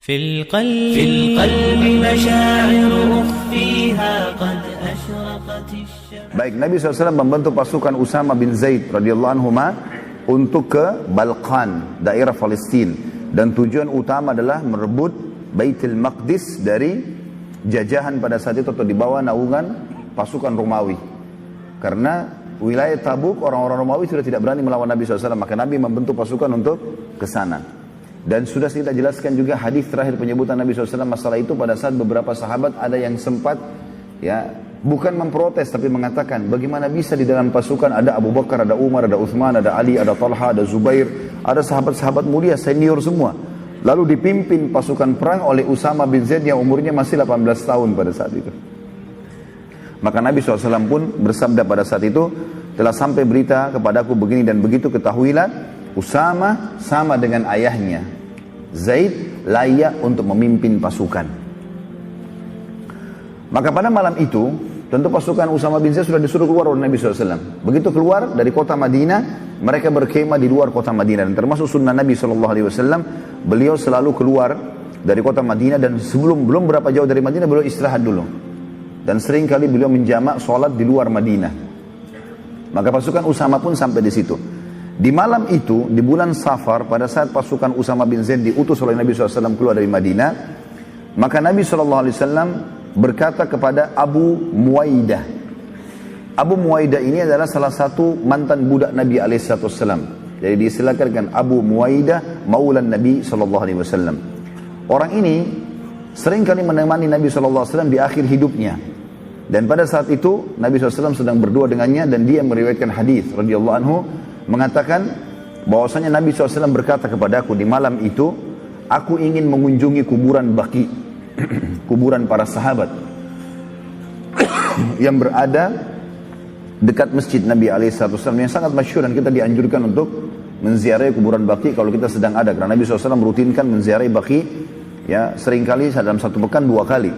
في القلب مشاعر أخفيها قد أشرقت الشمس. Baik, Nabi SAW membentuk pasukan Usama bin Zaid radhiyallahu anhu untuk ke Balkan, daerah Palestina, dan tujuan utama adalah merebut Baitul Maqdis dari jajahan pada saat itu atau di bawah naungan pasukan Romawi. Karena wilayah Tabuk orang-orang Romawi sudah tidak berani melawan Nabi SAW, maka Nabi membentuk pasukan untuk ke sana. Dan sudah kita jelaskan juga hadis terakhir penyebutan Nabi SAW masalah itu pada saat beberapa sahabat ada yang sempat bukan memprotes tapi mengatakan bagaimana bisa di dalam pasukan ada Abu Bakar, ada Umar, ada Uthman, ada Ali, ada Talha, ada Zubair, ada sahabat-sahabat mulia senior semua. Lalu dipimpin pasukan perang oleh Usama bin Zaid yang umurnya masih 18 tahun pada saat itu. Maka Nabi SAW pun bersabda pada saat itu, telah sampai berita kepadaku begini dan begitu, ketahuilah Usama sama dengan ayahnya Zaid layak untuk memimpin pasukan. Maka pada malam itu tentu pasukan Usama bin Zaid sudah disuruh keluar oleh Nabi SAW. Begitu keluar dari kota Madinah, mereka berkemah di luar kota Madinah. Dan termasuk sunnah Nabi SAW, beliau selalu keluar dari kota Madinah dan belum berapa jauh dari Madinah beliau istirahat dulu. Dan sering kali beliau menjamak sholat di luar Madinah. Maka pasukan Usama pun sampai di situ. Di malam itu, di bulan Safar, pada saat pasukan Usama bin Zaid diutus oleh Nabi SAW keluar dari Madinah, maka Nabi SAW berkata kepada Abu Muwaidah. Abu Muwaidah ini adalah salah satu mantan budak Nabi SAW. Jadi diistilahkan Abu Muwaidah maulan Nabi SAW. Orang ini sering kali menemani Nabi SAW di akhir hidupnya. Dan pada saat itu Nabi SAW sedang berdua dengannya dan dia meriwayatkan hadis radhiyallahu anhu mengatakan bahwasanya Nabi SAW berkata kepadaku di malam itu, aku ingin mengunjungi kuburan Baqi, kuburan para sahabat yang berada dekat masjid Nabi SAW yang sangat masyhur, dan kita dianjurkan untuk menziarahi kuburan Baqi kalau kita sedang ada, karena Nabi SAW merutinkan menziarahi Baqi seringkali dalam satu pekan 2 kali.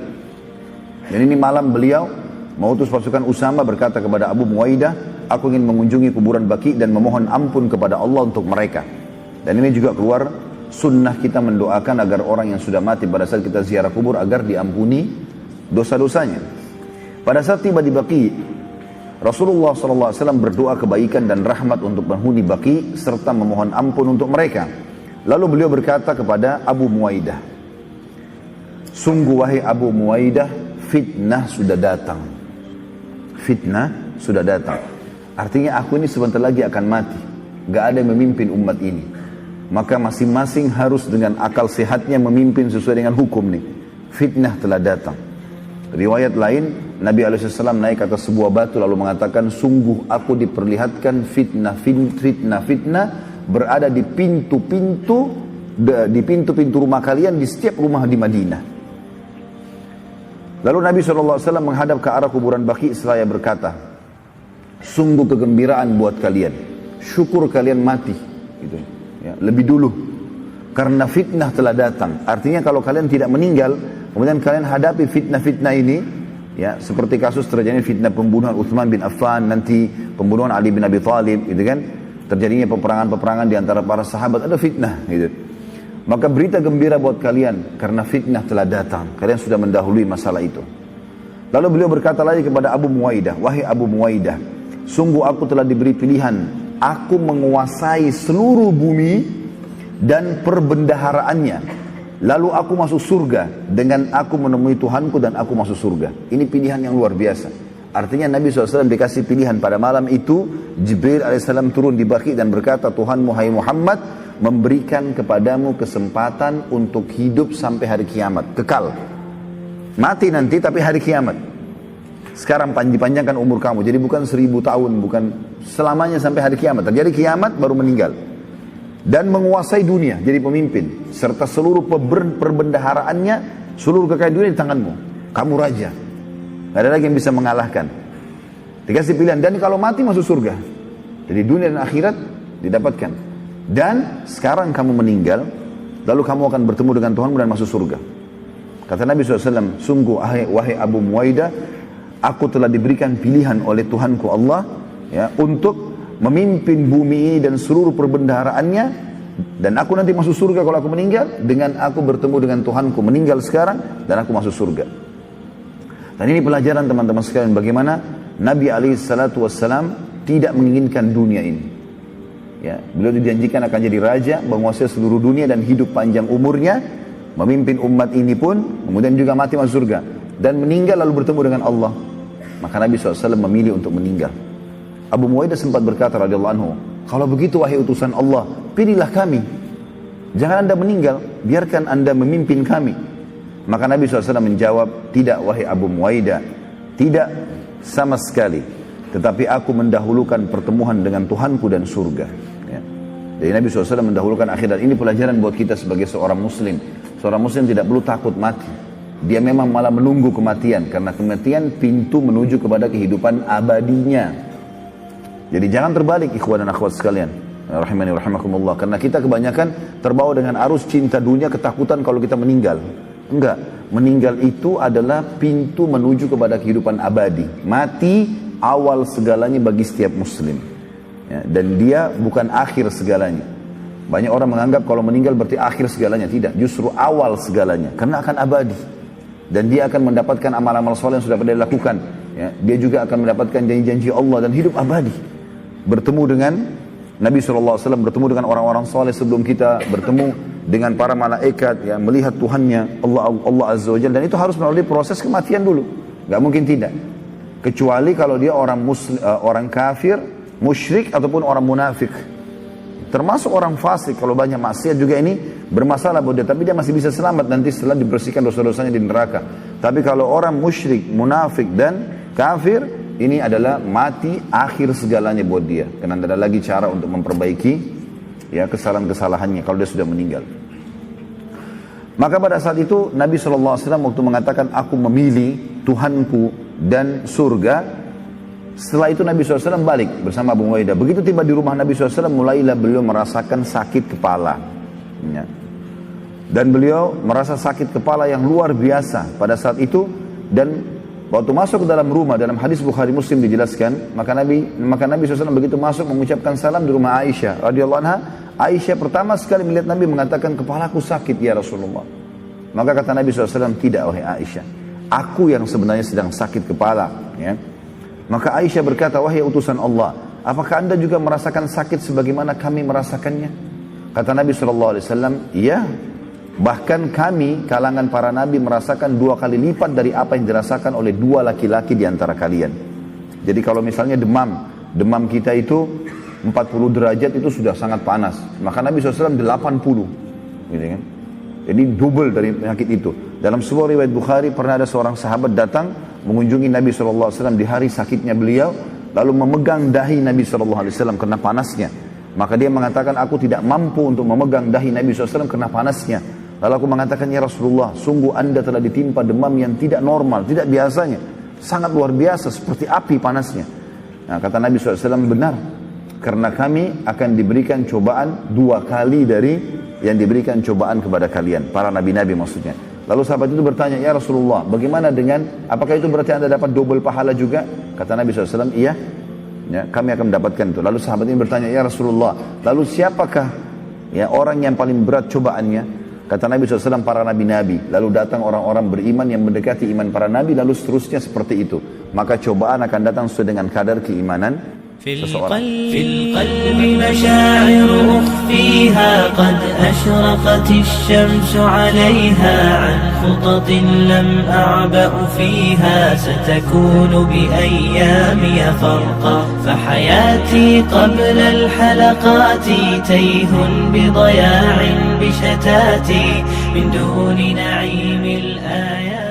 Dan ini malam beliau mengutus pasukan Usama berkata kepada Abu Muwaidah, aku ingin mengunjungi kuburan Baqi dan memohon ampun kepada Allah untuk mereka. Dan ini juga keluar sunnah kita mendoakan agar orang yang sudah mati pada saat kita ziarah kubur agar diampuni dosa-dosanya. Pada saat tiba di Baqi, Rasulullah SAW berdoa kebaikan dan rahmat untuk penghuni Baqi serta memohon ampun untuk mereka. Lalu beliau berkata kepada Abu Muwaidah, sungguh wahai Abu Muwaidah, fitnah sudah datang. Fitnah sudah datang. Artinya aku ini sebentar lagi akan mati. Gak ada yang memimpin umat ini. Maka masing-masing harus dengan akal sehatnya memimpin sesuai dengan hukum nih. Fitnah telah datang. Riwayat lain, Nabi SAW naik ke atas sebuah batu lalu mengatakan, sungguh aku diperlihatkan fitnah berada di pintu-pintu rumah kalian di setiap rumah di Madinah. Lalu Nabi SAW menghadap ke arah kuburan Baqi seraya berkata, sungguh kegembiraan buat kalian, syukur kalian mati gitu, lebih dulu, karena fitnah telah datang. Artinya kalau kalian tidak meninggal, kemudian kalian hadapi fitnah-fitnah ini, seperti kasus terjadinya fitnah pembunuhan Uthman bin Affan, nanti pembunuhan Ali bin Abi Thalib, gitu kan, terjadinya peperangan-peperangan di antara para sahabat, ada fitnah gitu. Maka berita gembira buat kalian, karena fitnah telah datang. Kalian sudah mendahului masalah itu. Lalu beliau berkata lagi kepada Abu Muwaidah, wahai Abu Muwaidah, sungguh aku telah diberi pilihan. Aku menguasai seluruh bumi dan perbendaharaannya. Lalu aku masuk surga dengan aku menemui Tuhanku dan aku masuk surga. Ini pilihan yang luar biasa. Artinya Nabi SAW dikasih pilihan pada malam itu. Jibril AS turun di Baqi dan berkata, Tuhanmu hai Muhammad memberikan kepadamu kesempatan untuk hidup sampai hari kiamat, kekal. Mati nanti tapi hari kiamat. Sekarang dipanjangkan umur kamu, jadi bukan 1000 tahun, bukan selamanya sampai hari kiamat. Terjadi kiamat baru meninggal. Dan menguasai dunia, jadi pemimpin. Serta seluruh perbendaharaannya, seluruh kekayaan dunia di tanganmu. Kamu raja. Gak ada lagi yang bisa mengalahkan. Dikasih pilihan, dan kalau mati masuk surga. Jadi dunia dan akhirat didapatkan. Dan sekarang kamu meninggal, lalu kamu akan bertemu dengan Tuhanmu dan masuk surga. Kata Nabi SAW, sungguh wahai Abu Muwaidah, aku telah diberikan pilihan oleh Tuhanku Allah untuk memimpin bumi ini dan seluruh perbendaharaannya Dan aku nanti masuk surga kalau aku meninggal, dengan aku bertemu dengan Tuhanku, meninggal sekarang, dan aku masuk surga. Dan ini pelajaran teman-teman sekalian, bagaimana Nabi SAW tidak menginginkan dunia ini. Ya, beliau dijanjikan akan jadi raja, menguasai seluruh dunia dan hidup panjang umurnya, memimpin umat ini pun, kemudian juga mati masuk surga. Dan meninggal lalu bertemu dengan Allah. Maka Nabi SAW memilih untuk meninggal. Abu Muwaidah sempat berkata radhiyallahu anhu, kalau begitu wahai utusan Allah, pilihlah kami. Jangan Anda meninggal, biarkan Anda memimpin kami. Maka Nabi SAW menjawab, tidak wahai Abu Muwaidah, tidak sama sekali. Tetapi aku mendahulukan pertemuan dengan Tuhanku dan surga. Ya. Jadi Nabi SAW mendahulukan akhirat. Ini pelajaran buat kita sebagai seorang muslim. Seorang muslim tidak perlu takut mati. Dia memang malah menunggu kematian. Karena kematian pintu menuju kepada kehidupan abadinya. Jadi jangan terbalik ikhwan dan akhwat sekalian. Rahimani rahimakumullah. Karena kita kebanyakan terbawa dengan arus cinta dunia, ketakutan kalau kita meninggal. Enggak. Meninggal itu adalah pintu menuju kepada kehidupan abadi. Mati awal segalanya bagi setiap muslim. Ya, dan dia bukan akhir segalanya. Banyak orang menganggap kalau meninggal berarti akhir segalanya. Tidak. Justru awal segalanya. Karena akan abadi. Dan dia akan mendapatkan amal-amal soleh yang sudah pernah dilakukan. Ya, dia juga akan mendapatkan janji-janji Allah dan hidup abadi. Bertemu dengan Nabi SAW, bertemu dengan orang-orang soleh sebelum kita, bertemu dengan para malaikat, ya, melihat Tuhannya Allah Azza wa Jalla. Dan itu harus melalui proses kematian dulu, gak mungkin tidak, kecuali kalau dia orang muslim, orang kafir, musyrik ataupun orang munafik. Termasuk orang fasik, kalau banyak maksiat juga ini bermasalah buat dia, tapi dia masih bisa selamat nanti setelah dibersihkan dosa-dosanya di neraka. Tapi kalau orang musyrik, munafik dan kafir, ini adalah mati akhir segalanya buat dia. Karena tidak ada lagi cara untuk memperbaiki ya kesalahan-kesalahannya kalau dia sudah meninggal. Maka pada saat itu Nabi SAW waktu mengatakan aku memilih Tuhanku dan surga. Setelah itu Nabi SAW balik bersama Abu Muwaidah. Begitu tiba di rumah Nabi SAW, mulailah beliau merasakan sakit kepala. Ya. Dan beliau merasa sakit kepala yang luar biasa pada saat itu. Dan waktu masuk ke dalam rumah, dalam hadis Bukhari Muslim dijelaskan, maka Nabi SAW begitu masuk mengucapkan salam di rumah Aisyah radhiyallahu anha. Aisyah pertama sekali melihat Nabi mengatakan, kepalaku sakit ya Rasulullah. Maka kata Nabi SAW, tidak wahai Aisyah, aku yang sebenarnya sedang sakit kepala. Ya. Maka Aisyah berkata, wahai utusan Allah, apakah anda juga merasakan sakit sebagaimana kami merasakannya? Kata Nabi SAW, iya. Bahkan kami, kalangan para nabi, merasakan 2 kali lipat dari apa yang dirasakan oleh 2 laki-laki di antara kalian. Jadi kalau misalnya demam kita itu 40 derajat itu sudah sangat panas. Maka Nabi SAW 80. Gitu kan? Jadi double dari penyakit itu. Dalam sebuah riwayat Bukhari, pernah ada seorang sahabat datang mengunjungi Nabi SAW di hari sakitnya beliau, lalu memegang dahi Nabi SAW karena panasnya. Maka dia mengatakan, aku tidak mampu untuk memegang dahi Nabi SAW karena panasnya. Lalu aku mengatakan, ya Rasulullah, sungguh anda telah ditimpa demam yang tidak normal, tidak biasanya. Sangat luar biasa, seperti api panasnya. Nah, kata Nabi SAW, benar. Karena kami akan diberikan cobaan 2 kali dari yang diberikan cobaan kepada kalian. Para nabi-nabi maksudnya. Lalu sahabat itu bertanya, ya Rasulullah, bagaimana dengan, apakah itu berarti anda dapat double pahala juga? Kata Nabi SAW, iya. Ya, kami akan mendapatkan itu. Lalu sahabat ini bertanya, ya Rasulullah, lalu siapakah ya orang yang paling berat cobaannya? Kata Nabi SAW, para nabi-nabi. Lalu datang orang-orang beriman yang mendekati iman para nabi, lalu seterusnya seperti itu. Maka cobaan akan datang sesuai dengan kadar keimanan seseorang. في القلب مشاعر أخفيها قد أشرقت الشمس عليها عن خطط لم أعبأ فيها ستكون بأيامي فرقا فحياتي قبل الحلقات تيه بضياع بشتاتي من دون نعيم الآيات